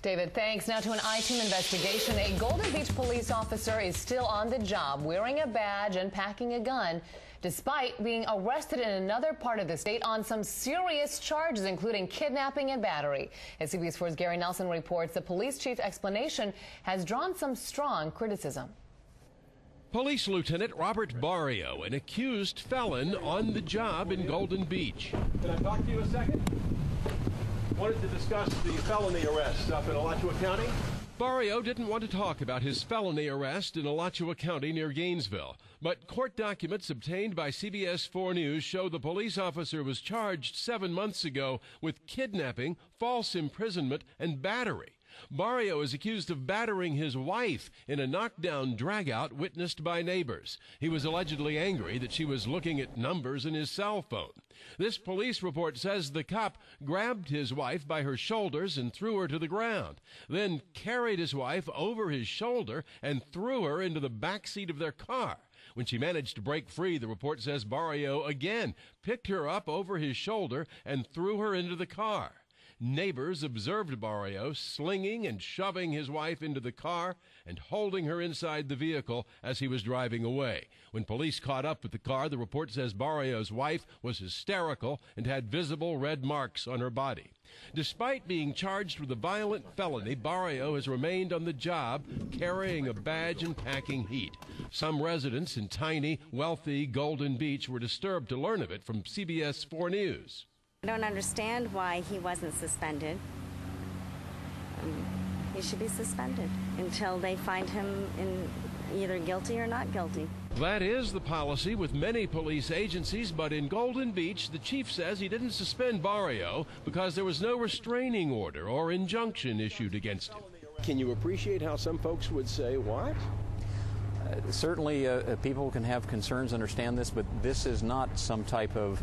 David, thanks. Now to an I-team investigation. A Golden Beach police officer is still on the job, wearing a badge and packing a gun, despite being arrested in another part of the state on some serious charges, including kidnapping and battery. As CBS 4's Gary Nelson reports, the police chief's explanation has drawn some strong criticism. Police Lieutenant Robert Barrio, an accused felon on the job in Golden Beach. Can I talk to you a second? Wanted to discuss the felony arrest up in Alachua County. Barrio didn't want to talk about his felony arrest in Alachua County near Gainesville, but court documents obtained by CBS 4 News show the police officer was charged 7 months ago with kidnapping, false imprisonment, and battery. Barrio is accused of battering his wife in a knockdown dragout witnessed by neighbors. He was allegedly angry that she was looking at numbers in his cell phone. This police report says the cop grabbed his wife by her shoulders and threw her to the ground, then carried his wife over his shoulder and threw her into the back seat of their car. When she managed to break free, the report says Barrio again picked her up over his shoulder and threw her into the car. Neighbors observed Barrio slinging and shoving his wife into the car and holding her inside the vehicle as he was driving away. When police caught up with the car, the report says Barrio's wife was hysterical and had visible red marks on her body. Despite being charged with a violent felony, Barrio has remained on the job, carrying a badge and packing heat. Some residents in tiny, wealthy Golden Beach were disturbed to learn of it from CBS 4 News. I don't understand why he wasn't suspended. He should be suspended until they find him in either guilty or not guilty. That is the policy with many police agencies, but in Golden Beach, the chief says he didn't suspend Barrio because there was no restraining order or injunction issued against him. Can you appreciate how some folks would say, what? Certainly, people can have concerns, understand this, but this is not some type of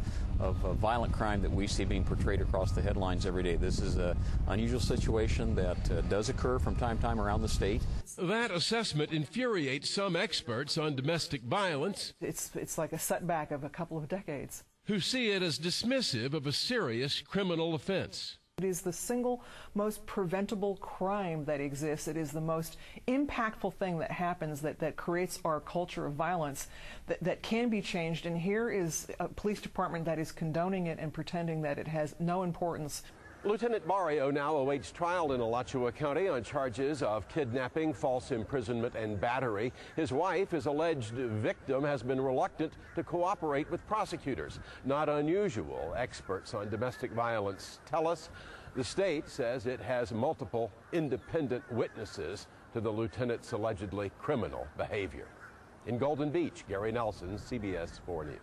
violent crime that we see being portrayed across the headlines every day. This is an unusual situation that does occur from time to time around the state. That assessment infuriates some experts on domestic violence. It's like a setback of a couple of decades. Who see it as dismissive of a serious criminal offense. It is the single most preventable crime that exists. It is the most impactful thing that happens that creates our culture of violence that can be changed. And here is a police department that is condoning it and pretending that it has no importance. Lieutenant Barrio now awaits trial in Alachua County on charges of kidnapping, false imprisonment, and battery. His wife, his alleged victim, has been reluctant to cooperate with prosecutors. Not unusual, experts on domestic violence tell us. The state says it has multiple independent witnesses to the lieutenant's allegedly criminal behavior. In Golden Beach, Gary Nelson, CBS 4 News.